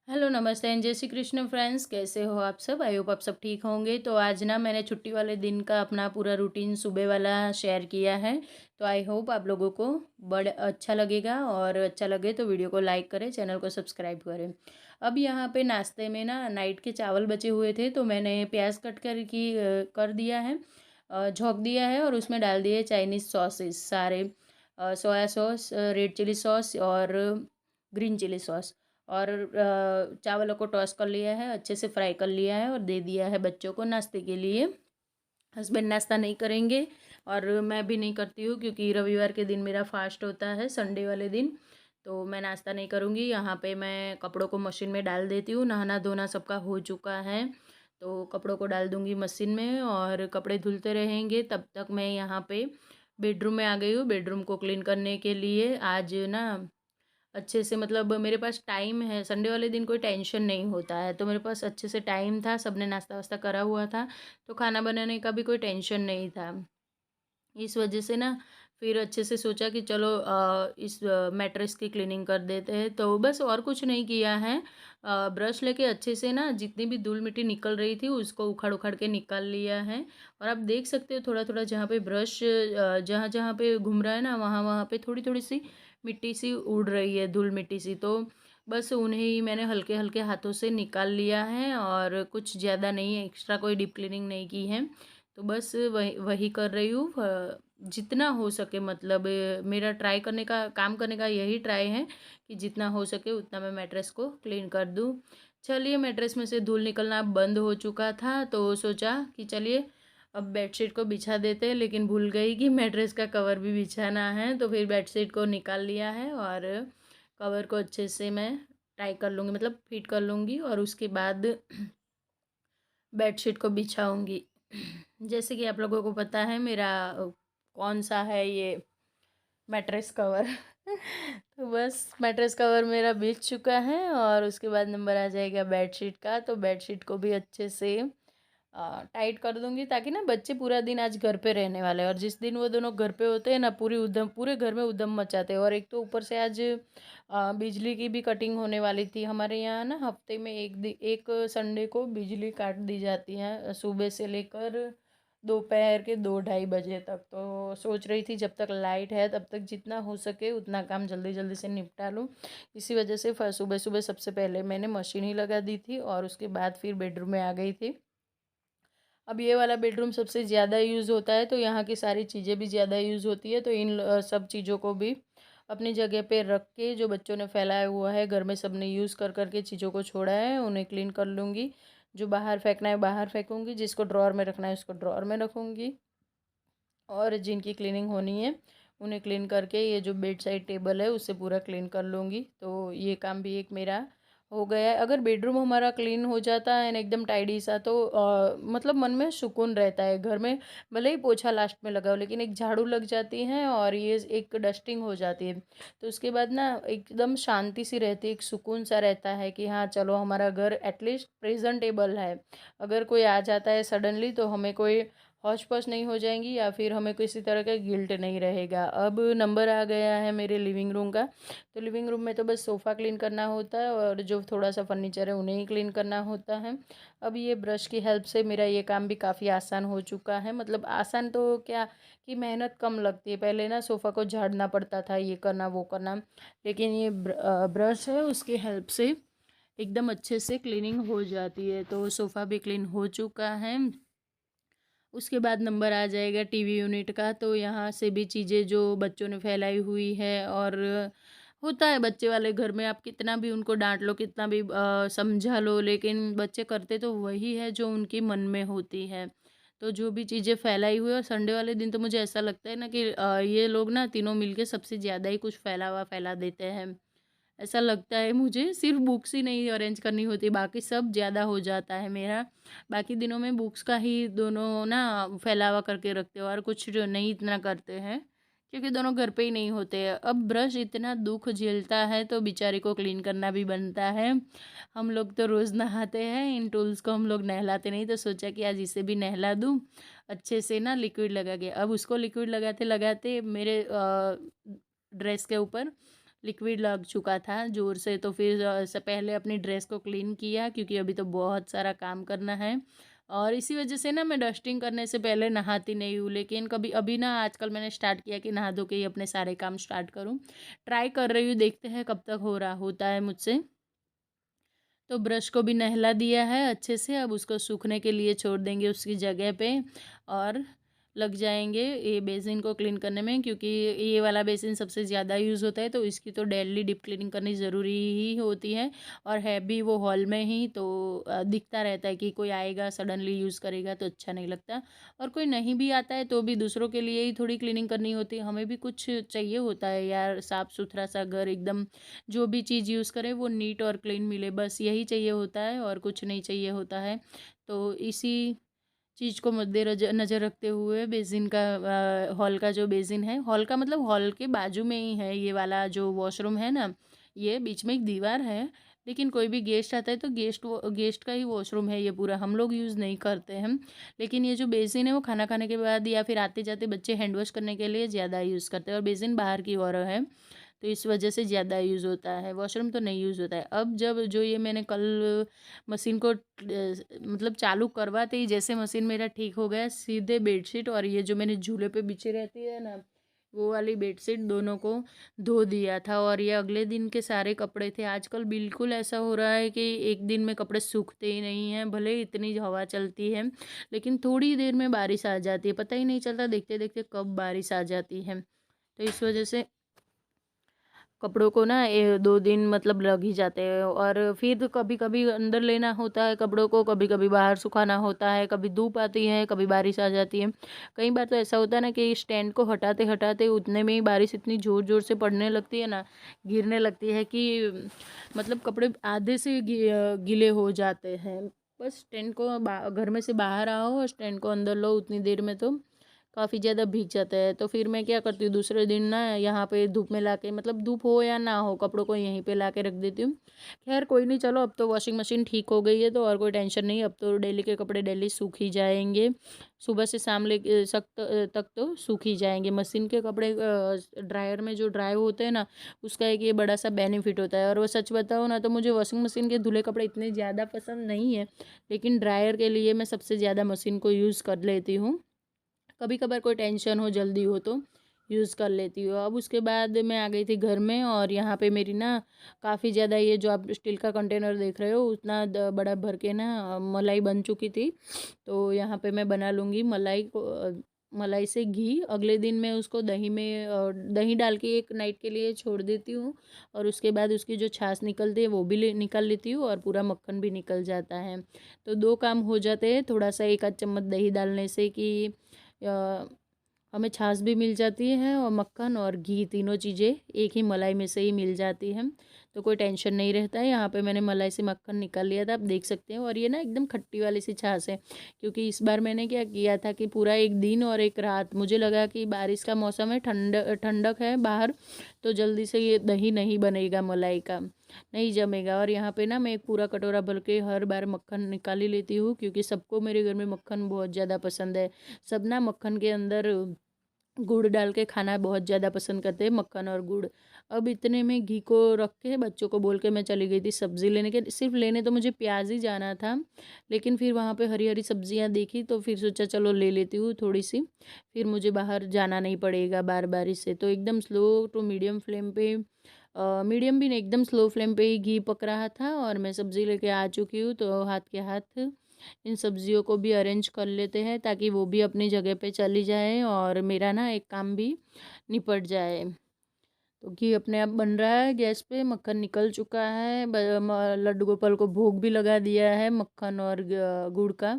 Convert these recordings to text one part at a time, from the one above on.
Hello नमस्ते and जय Shri Krishna friends, कैसे हो आप सब। आई होप आप सब ठीक होंगे। तो आज ना मैंने छुट्टी वाले दिन का अपना पूरा रूटीन सुबह वाला शेयर किया है। तो आई होप आप लोगों को बड़ा अच्छा लगेगा, और अच्छा लगे तो वीडियो को लाइक करें, चैनल को सब्सक्राइब करें। अब यहाँ पे नाश्ते में ना नाइट के चावल बचे हुए थे, तो मैंने प्याज कट कर दिया है, झोंक दिया है, और उसमें डाल दिए चाइनीज़ सॉसेस सारे, soya sauce, red chilli sauce और ग्रीन चिली सॉस। और चावलों को टॉस कर लिया है, अच्छे से फ्राई कर लिया है और दे दिया है बच्चों को नाश्ते के लिए। हस्बैंड नाश्ता नहीं करेंगे और मैं भी नहीं करती हूँ, क्योंकि रविवार के दिन मेरा फास्ट होता है, संडे वाले दिन। तो मैं नाश्ता नहीं करूँगी। यहाँ पे मैं कपड़ों को मशीन में डाल देती हूँ। नहाना धोना सबका हो चुका है, तो कपड़ों को डाल दूँगी मशीन में और कपड़े धुलते रहेंगे। तब तक मैं यहाँ पे बेडरूम में आ गई हूँ, बेडरूम को क्लीन करने के लिए। आज ना अच्छे से, मतलब मेरे पास टाइम है, संडे वाले दिन कोई टेंशन नहीं होता है, तो मेरे पास अच्छे से टाइम था, सबने नाश्ता वास्ता करा हुआ था, तो खाना बनाने का भी कोई टेंशन नहीं था। इस वजह से ना फिर अच्छे से सोचा कि चलो इस मैट्रेस की क्लीनिंग कर देते हैं। तो बस और कुछ नहीं किया है। ब्रश लेके अच्छे से ना जितनी भी धूल मिट्टी निकल रही थी उसको उखाड़ उखाड़ के निकाल लिया है। और आप देख सकते हो थोड़ा थोड़ा जहाँ पे ब्रश जहाँ जहाँ पे घूम रहा है ना, वहाँ वहाँ पे थोड़ी थोड़ी सी मिट्टी सी उड़ रही है, धूल मिट्टी सी। तो बस उन्हें ही मैंने हल्के हल्के हाथों से निकाल लिया है, और कुछ ज़्यादा नहीं है, एक्स्ट्रा कोई डीप क्लीनिंग नहीं की है। तो बस वही वही कर रही हूँ, जितना हो सके, मतलब मेरा ट्राई करने का, काम करने का यही ट्राई है कि जितना हो सके उतना मैं मैट्रेस को क्लीन कर दूँ। चलिए, मैट्रेस में से धूल निकलना बंद हो चुका था, तो सोचा कि चलिए अब बेडशीट को बिछा देते हैं, लेकिन भूल गई कि मैट्रेस का कवर भी बिछाना है। तो फिर बेडशीट को निकाल लिया है और कवर को अच्छे से मैं ट्राई कर लूँगी, मतलब फिट कर लूँगी, और उसके बाद बेडशीट को बिछाऊंगी। जैसे कि आप लोगों को पता है मेरा कौन सा है ये मैट्रेस कवर। तो बस मैट्रेस कवर मेरा बिछ चुका है, और उसके बाद नंबर आ जाएगा बेडशीट का। तो बेडशीट को भी अच्छे से टाइट कर दूंगी, ताकि ना बच्चे पूरा दिन आज घर पे रहने वाले हैं, और जिस दिन वो दोनों घर पे होते हैं ना, पूरे घर में उधम मचाते हैं। और एक तो ऊपर से आज बिजली की भी कटिंग होने वाली थी। हमारे यहाँ ना हफ्ते में एक संडे को बिजली काट दी जाती है, सुबह से लेकर दोपहर के 2-2:30 बजे तक। तो सोच रही थी जब तक लाइट है तब तक जितना हो सके उतना काम जल्दी जल्दी से निपटा लूँ। इसी वजह से सुबह सुबह सबसे पहले मैंने मशीन ही लगा दी थी, और उसके बाद फिर बेडरूम में आ गई थी। अब ये वाला बेडरूम सबसे ज़्यादा यूज़ होता है, तो यहाँ की सारी चीज़ें भी ज़्यादा यूज़ होती है। तो इन सब चीज़ों को भी अपनी जगह पे रख के, जो बच्चों ने फैलाया हुआ है घर में, सब ने यूज़ कर कर के चीज़ों को छोड़ा है, उन्हें क्लीन कर लूँगी। जो बाहर फेंकना है बाहर फेंकूँगी, जिसको ड्रॉअर में रखना है उसको ड्रॉअर में रखूँगी, और जिनकी क्लीनिंग होनी है उन्हें क्लीन करके ये जो बेड साइड टेबल है उससे पूरा क्लीन कर लूँगी। तो ये काम भी एक मेरा हो गया है। अगर बेडरूम हमारा क्लीन हो जाता है ना, एकदम टाइडी सा, तो मतलब मन में सुकून रहता है घर में। भले ही पोछा लास्ट में लगाओ, लेकिन एक झाड़ू लग जाती है और ये एक डस्टिंग हो जाती है, तो उसके बाद ना एकदम शांति सी रहती है, एक सुकून सा रहता है कि हाँ चलो हमारा घर एटलीस्ट प्रेजेंटेबल है। अगर कोई आ जाता है सडनली तो हमें कोई हौच पौच नहीं हो जाएंगी, या फिर हमें किसी तरह का गिल्ट नहीं रहेगा। अब नंबर आ गया है मेरे लिविंग रूम का। तो लिविंग रूम में तो बस सोफ़ा क्लीन करना होता है, और जो थोड़ा सा फर्नीचर है उन्हें ही क्लीन करना होता है। अब ये ब्रश की हेल्प से मेरा ये काम भी काफ़ी आसान हो चुका है। मतलब आसान तो क्या, कि मेहनत कम लगती है। पहले ना सोफ़ा को झाड़ना पड़ता था, ये करना वो करना, लेकिन ये ब्रश है उसकी हेल्प से एकदम अच्छे से क्लीनिंग हो जाती है। तो सोफ़ा भी क्लीन हो चुका है। उसके बाद नंबर आ जाएगा टीवी यूनिट का। तो यहाँ से भी चीज़ें जो बच्चों ने फैलाई हुई है, और होता है बच्चे वाले घर में, आप कितना भी उनको डांट लो, कितना भी समझा लो, लेकिन बच्चे करते तो वही है जो उनके मन में होती है। तो जो भी चीज़ें फैलाई हुई है, और संडे वाले दिन तो मुझे ऐसा लगता है ना कि ये लोग ना तीनों मिलके सबसे ज़्यादा ही कुछ फैला देते हैं। ऐसा लगता है मुझे, सिर्फ बुक्स ही नहीं अरेंज करनी होती, बाकी सब ज़्यादा हो जाता है मेरा। बाकी दिनों में बुक्स का ही दोनों ना फैलावा करके रखते हो, और कुछ जो नहीं इतना करते हैं, क्योंकि दोनों घर पे ही नहीं होते हैं। अब ब्रश इतना दुख झेलता है तो बेचारे को क्लीन करना भी बनता है। हम लोग तो रोज़ नहाते हैं, इन टूल्स को हम लोग नहलाते नहीं, तो सोचा कि आज इसे भी नहला दूँ अच्छे से ना, लिक्विड लगा के। अब उसको लिक्विड लगाते लगाते मेरे ड्रेस के ऊपर लिक्विड लग चुका था ज़ोर से। तो फिर से पहले अपनी ड्रेस को क्लीन किया, क्योंकि अभी तो बहुत सारा काम करना है। और इसी वजह से ना मैं डस्टिंग करने से पहले नहाती नहीं हूँ, लेकिन कभी अभी ना आजकल मैंने स्टार्ट किया कि नहा धो के ही अपने सारे काम स्टार्ट करूँ। ट्राई कर रही हूँ, देखते हैं कब तक हो रहा होता है मुझसे। तो ब्रश को भी नहला दिया है अच्छे से, अब उसको सूखने के लिए छोड़ देंगे उसकी जगह पे, और लग जाएंगे ये बेसिन को क्लीन करने में, क्योंकि ये वाला बेसिन सबसे ज़्यादा यूज़ होता है, तो इसकी तो डेली डीप क्लीनिंग करनी ज़रूरी ही होती है। और है भी वो हॉल में ही, तो दिखता रहता है कि कोई आएगा सडनली यूज़ करेगा तो अच्छा नहीं लगता। और कोई नहीं भी आता है तो भी दूसरों के लिए ही थोड़ी क्लीनिंग करनी होती है, हमें भी कुछ चाहिए होता है यार, साफ़ सुथरा सा घर एकदम, जो भी चीज़ यूज़ करें वो नीट और क्लीन मिले, बस यही चाहिए होता है और कुछ नहीं चाहिए होता है। तो इसी चीज़ को मद्देनज़र नज़र रखते हुए बेसिन का, हॉल का जो बेसिन है, हॉल का मतलब हॉल के बाजू में ही है ये वाला जो वॉशरूम है ना, ये बीच में एक दीवार है। लेकिन कोई भी गेस्ट आता है तो गेस्ट का ही वॉशरूम है ये पूरा, हम लोग यूज़ नहीं करते हैं। लेकिन ये जो बेसिन है वो खाना खाने के बाद या फिर आते जाते बच्चे हैंड वॉश करने के लिए ज़्यादा यूज़ करते हैं, और बेसिन बाहर की ओर है, तो इस वजह से ज़्यादा यूज़ होता है, वॉशरूम तो नहीं यूज़ होता है। अब जब जो ये मैंने कल मशीन को मतलब चालू करवाते ही जैसे मशीन मेरा ठीक हो गया, सीधे बेडशीट और ये जो मैंने झूले पे बिछी रहती है ना, वो वाली बेडशीट दोनों को धो दिया था। और ये अगले दिन के सारे कपड़े थे। आजकल बिल्कुल ऐसा हो रहा है कि एक दिन में कपड़े सूखते ही नहीं हैं, भले ही इतनी हवा चलती है, लेकिन थोड़ी देर में बारिश आ जाती है, पता ही नहीं चलता देखते देखते कब बारिश आ जाती है। तो इस वजह से कपड़ों को ना 2 दिन मतलब लग ही जाते हैं। और फिर तो कभी कभी अंदर लेना होता है कपड़ों को, कभी कभी बाहर सुखाना होता है, कभी धूप आती है, कभी बारिश आ जाती है। कई बार तो ऐसा होता है ना कि स्टैंड को हटाते हटाते उतने में ही बारिश इतनी ज़ोर ज़ोर से पड़ने लगती है ना, गिरने लगती है कि मतलब कपड़े आधे से गीले हो जाते हैं। बस स्टैंड को घर में से बाहर आओ और स्टैंड को अंदर लो, उतनी देर में तो काफ़ी ज़्यादा भीग जाता है। तो फिर मैं क्या करती हूँ, दूसरे दिन ना यहाँ पे धूप में ला के, मतलब धूप हो या ना हो, कपड़ों को यहीं पे ला के रख देती हूँ। खैर कोई नहीं, चलो अब तो वॉशिंग मशीन ठीक हो गई है तो और कोई टेंशन नहीं, अब तो डेली के कपड़े डेली सूख ही जाएंगे, सुबह से शाम ले तक तो सूख ही जाएंगे। मशीन के कपड़े ड्रायर में जो ड्राई होते हैं ना, उसका एक ये बड़ा सा बेनिफिट होता है। और वो सच बताओ ना तो मुझे वॉशिंग मशीन के धुले कपड़े इतने ज़्यादा पसंद नहीं है, लेकिन ड्रायर के लिए मैं सबसे ज़्यादा मशीन को यूज़ कर लेती हूँ। कभी कभार कोई टेंशन हो, जल्दी हो तो यूज़ कर लेती हूँ। अब उसके बाद मैं आ गई थी घर में, और यहाँ पे मेरी ना काफ़ी ज़्यादा, ये जो आप स्टील का कंटेनर देख रहे हो उतना बड़ा भर के ना मलाई बन चुकी थी। तो यहाँ पे मैं बना लूँगी मलाई को, मलाई से घी। अगले दिन मैं उसको दही में दही डाल के एक नाइट के लिए छोड़ देती हूँ, और उसके बाद उसकी जो छाछ निकलती है वो भी निकाल लेती हूँ, और पूरा मक्खन भी निकल जाता है। तो 2 काम हो जाते हैं, थोड़ा सा 1 आध चम्मच दही डालने से कि हमें छाछ भी मिल जाती है, और मक्खन और घी तीनों चीज़ें एक ही मलाई में से ही मिल जाती हैं, तो कोई टेंशन नहीं रहता है। यहाँ पे मैंने मलाई से मक्खन निकाल लिया था, आप देख सकते हैं। और ये ना एकदम खट्टी वाली सी छाछ है, क्योंकि इस बार मैंने क्या किया था कि पूरा एक दिन और एक रात मुझे लगा कि बारिश का मौसम है, ठंडक है बाहर, तो जल्दी से ये दही नहीं बनेगा, मलाई का नहीं जमेगा। और यहाँ पे ना मैं एक पूरा कटोरा भर के हर बार मक्खन निकाल ही लेती हूँ, क्योंकि सबको मेरे घर में मक्खन बहुत ज़्यादा पसंद है। सब ना मक्खन के अंदर गुड़ डाल के खाना बहुत ज़्यादा पसंद करते हैं, मक्खन और गुड़। अब इतने में घी को रख के बच्चों को बोल के मैं चली गई थी सब्ज़ी लेने के, सिर्फ लेने तो मुझे प्याज ही जाना था, लेकिन फिर वहाँ पे हरी हरी सब्जियाँ देखी तो फिर सोचा चलो ले लेती हूँ थोड़ी सी, फिर मुझे बाहर जाना नहीं पड़ेगा बार बार इससे। तो एकदम स्लो टू मीडियम फ्लेम पे, मीडियम भी नहीं, एकदम स्लो फ्लेम पे ही घी पक रहा था, और मैं सब्ज़ी लेके आ चुकी हूँ। तो हाथ के हाथ इन सब्जियों को भी अरेंज कर लेते हैं, ताकि वो भी अपनी जगह पे चली जाए और मेरा ना एक काम भी निपट जाए। तो घी अपने आप बन रहा है गैस पे, मक्खन निकल चुका है, लड्डू गोपाल को भोग भी लगा दिया है मक्खन और गुड़ का,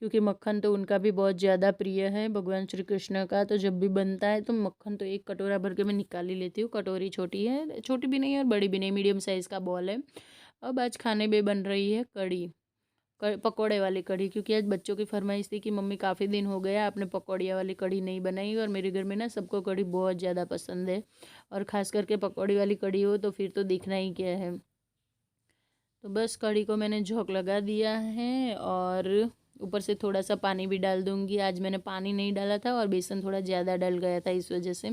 क्योंकि मक्खन तो उनका भी बहुत ज़्यादा प्रिय है भगवान श्री कृष्ण का। तो जब भी बनता है तो मक्खन तो एक कटोरा भर के मैं निकाल ही लेती हूँ। कटोरी छोटी है, छोटी भी नहीं है और बड़ी भी नहीं, मीडियम साइज़ का बॉल है। अब आज खाने में बन रही है कढ़ी, पकौड़े वाली कढ़ी, क्योंकि आज बच्चों की फरमाइश थी कि मम्मी काफ़ी दिन हो गया आपने पकौड़िया वाली कढ़ी नहीं बनाई, और मेरे घर में ना सबको कढ़ी बहुत ज़्यादा पसंद है, और ख़ास करके पकौड़ी वाली कढ़ी हो तो फिर तो दिखना ही क्या है। तो बस कढ़ी को मैंने झोंक लगा दिया है, और ऊपर से थोड़ा सा पानी भी डाल दूँगी। आज मैंने पानी नहीं डाला था और बेसन थोड़ा ज़्यादा डल गया था, इस वजह से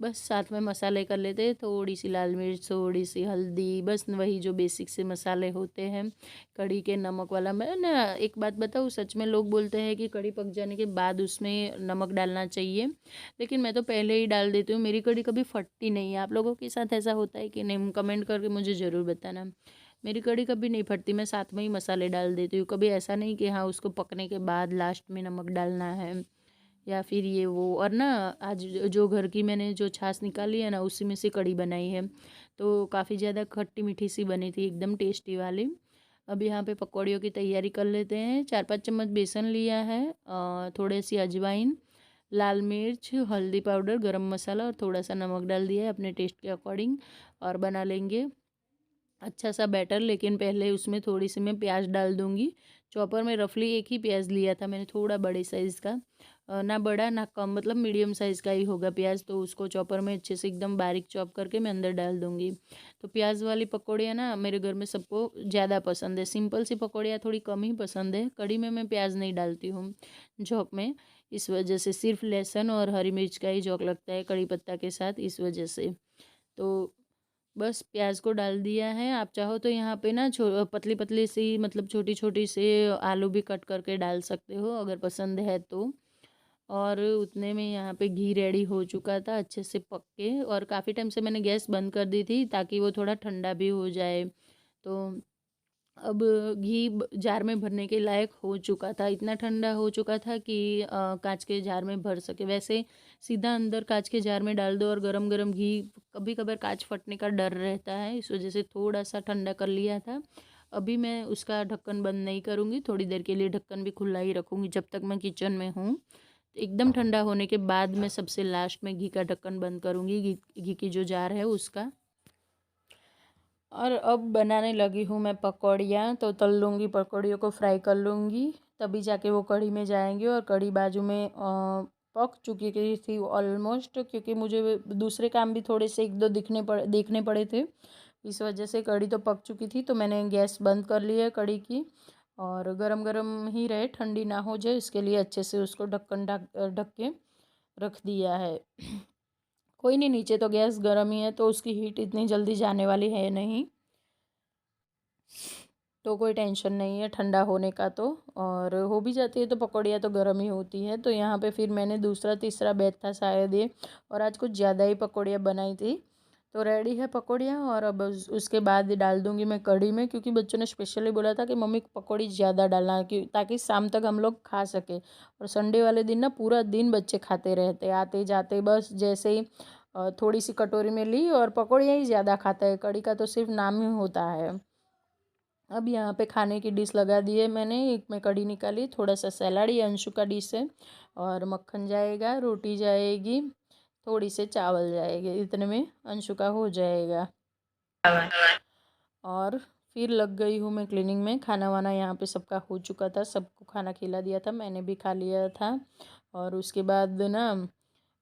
बस साथ में मसाले कर लेते हैं, थोड़ी सी लाल मिर्च, थोड़ी सी हल्दी, बस वही जो बेसिक से मसाले होते हैं कढ़ी के। नमक वाला, मैं ना एक बात बताऊँ, सच में लोग बोलते हैं कि कढ़ी पक जाने के बाद उसमें नमक डालना चाहिए, लेकिन मैं तो पहले ही डाल देती हूँ। मेरी कढ़ी कभी फटती नहीं है। आप लोगों के साथ ऐसा होता है कि नहीं? कमेंट करके मुझे ज़रूर बताना। मेरी कढ़ी कभी नहीं फटती, मैं साथ में ही मसाले डाल देती हूँ। कभी ऐसा नहीं कि हाँ उसको पकने के बाद लास्ट में नमक डालना है या फिर ये वो। और ना आज जो घर की मैंने जो छाछ निकाली है ना, उसी में से कढ़ी बनाई है, तो काफ़ी ज़्यादा खट्टी मीठी सी बनी थी, एकदम टेस्टी वाली। अब यहाँ पे पकौड़ियों की तैयारी कर लेते हैं। 4-5 चम्मच बेसन लिया है, थोड़ी सी अजवाइन, लाल मिर्च, हल्दी पाउडर, गरम मसाला और थोड़ा सा नमक डाल दिया है अपने टेस्ट के अकॉर्डिंग, और बना लेंगे अच्छा सा बैटर। लेकिन पहले उसमें थोड़ी सी मैं प्याज डाल दूंगी। चॉपर में रफली एक ही प्याज लिया था मैंने, थोड़ा बड़े साइज़ का, ना बड़ा ना कम, मतलब मीडियम साइज़ का ही होगा प्याज। तो उसको चॉपर में अच्छे से एकदम बारीक चॉप करके मैं अंदर डाल दूंगी। तो प्याज वाली पकौड़ियाँ ना मेरे घर में सबको ज़्यादा पसंद है। सिंपल सी पकौड़ियाँ थोड़ी कम ही पसंद है। कढ़ी में मैं प्याज नहीं डालती हूँ झोंक में, इस वजह से सिर्फ लहसुन और हरी मिर्च का ही झोंक लगता है कढ़ी पत्ता के साथ, इस वजह से। तो बस प्याज को डाल दिया है। आप चाहो तो यहाँ पे ना पतली पतली सी, मतलब छोटी छोटी से आलू भी कट करके डाल सकते हो अगर पसंद है तो। और उतने में यहाँ पे घी रेडी हो चुका था अच्छे से पक के, और काफ़ी टाइम से मैंने गैस बंद कर दी थी ताकि वो थोड़ा ठंडा भी हो जाए। तो अब घी जार में भरने के लायक हो चुका था, इतना ठंडा हो चुका था कि कांच के जार में भर सके। वैसे सीधा अंदर कांच के जार में डाल दो, और गरम गरम घी कभी कभार कांच फटने का डर रहता है, इस वजह से थोड़ा सा ठंडा कर लिया था। अभी मैं उसका ढक्कन बंद नहीं करूँगी, थोड़ी देर के लिए ढक्कन भी खुला ही रखूँगी जब तक मैं किचन में हूँ। एकदम ठंडा होने के बाद मैं सबसे लास्ट में घी का ढक्कन बंद करूँगी, घी की जो जार है उसका। और अब बनाने लगी हूँ मैं पकौड़ियाँ। तो तल लूँगी, पकौड़ियों को फ्राई कर लूँगी, तभी जाके वो कढ़ी में जाएंगी। और कढ़ी बाजू में पक चुकी थी ऑलमोस्ट, क्योंकि मुझे दूसरे काम भी थोड़े से एक दो देखने पड़े थे, इस वजह से कढ़ी तो पक चुकी थी। तो मैंने गैस बंद कर ली है कढ़ी की, और गरम गरम ही रहे, ठंडी ना हो जाए, इसके लिए अच्छे से उसको ढक के रख दिया है। कोई नहीं, नीचे तो गैस गर्म ही है तो उसकी हीट इतनी जल्दी जाने वाली है नहीं, तो कोई टेंशन नहीं है ठंडा होने का। तो और हो भी जाती है तो पकौड़ियाँ तो गर्म ही होती है। तो यहाँ पे फिर मैंने दूसरा तीसरा बैच था शायद ये, और आज कुछ ज़्यादा ही पकौड़ियाँ बनाई थी। तो रेडी है पकौड़ियाँ, और अब उसके बाद डाल दूँगी मैं कढ़ी में, क्योंकि बच्चों ने स्पेशली बोला था कि मम्मी पकौड़ी ज़्यादा डालना, कि ताकि शाम तक हम लोग खा सके। और संडे वाले दिन ना पूरा दिन बच्चे खाते रहते, आते जाते बस जैसे ही थोड़ी सी कटोरी में ली, और पकौड़ियाँ ही ज़्यादा खाता है, कढ़ी का तो सिर्फ नाम ही होता है। अब यहाँ पे खाने की डिश लगा दी है मैंने, एक में कढ़ी निकाली, थोड़ा सा सैलाड, ये अंशु का डिश है, और मक्खन जाएगा, रोटी जाएगी, थोड़ी से चावल जाएंगे, इतने में अंशु का हो जाएगा। और फिर लग गई हूँ मैं क्लीनिंग में। खाना वाना यहाँ पे सबका हो चुका था, सबको खाना खिला दिया था, मैंने भी खा लिया था। और उसके बाद ना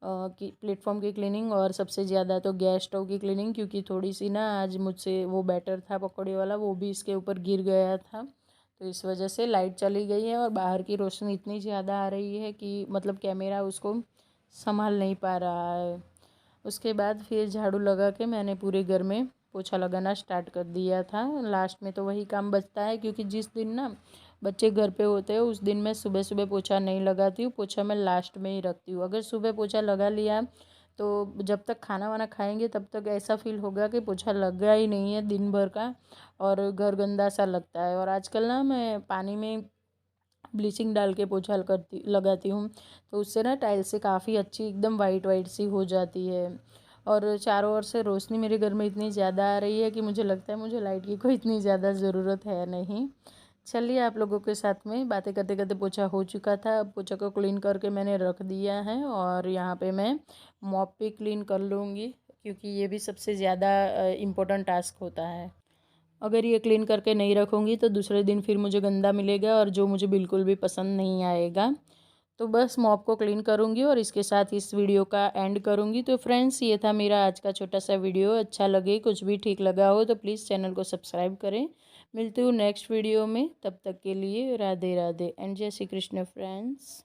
कि प्लेटफॉर्म की क्लीनिंग, और सबसे ज़्यादा तो गैस स्टोव की क्लीनिंग, क्योंकि थोड़ी सी ना आज मुझसे वो बैटर था पकौड़े वाला, वो भी इसके ऊपर गिर गया था, तो इस वजह से लाइट चली गई है, और बाहर की रोशनी इतनी ज़्यादा आ रही है कि मतलब कैमरा उसको संभाल नहीं पा रहा है। उसके बाद फिर झाड़ू लगा के मैंने पूरे घर में पोछा लगाना स्टार्ट कर दिया था। लास्ट में तो वही काम बचता है, क्योंकि जिस दिन ना बच्चे घर पे होते हैं उस दिन मैं सुबह सुबह पोछा नहीं लगाती हूँ, पोछा मैं लास्ट में ही रखती हूँ। अगर सुबह पोछा लगा लिया तो जब तक खाना वाना खाएंगे तब तक ऐसा फील होगा कि पोछा लगा ही नहीं है दिन भर का, और घर गंदा सा लगता है। और आजकल ना मैं पानी में ब्लीचिंग डाल के पोछा लगाती हूँ, तो उससे ना टाइल से काफ़ी अच्छी एकदम वाइट वाइट सी हो जाती है। और चारों ओर से रोशनी मेरे घर में इतनी ज़्यादा आ रही है कि मुझे लगता है मुझे लाइट की कोई इतनी ज़्यादा ज़रूरत है नहीं। चलिए, आप लोगों के साथ में बातें करते करते पोछा हो चुका था। अब पोछा को क्लीन करके मैंने रख दिया है, और यहाँ पे मैं मॉप भी क्लीन कर लूँगी, क्योंकि ये भी सबसे ज़्यादा इम्पोर्टेंट टास्क होता है। अगर ये क्लीन करके नहीं रखूँगी तो दूसरे दिन फिर मुझे गंदा मिलेगा, और जो मुझे बिल्कुल भी पसंद नहीं आएगा। तो बस मॉप को क्लीन करूँगी, और इसके साथ इस वीडियो का एंड करूँगी। तो फ्रेंड्स, ये था मेरा आज का छोटा सा वीडियो। अच्छा लगे, कुछ भी ठीक लगा हो तो प्लीज़ चैनल को सब्सक्राइब करें। मिलती हूँ नेक्स्ट वीडियो में, तब तक के लिए राधे राधे एंड जय श्री कृष्ण फ्रेंड्स।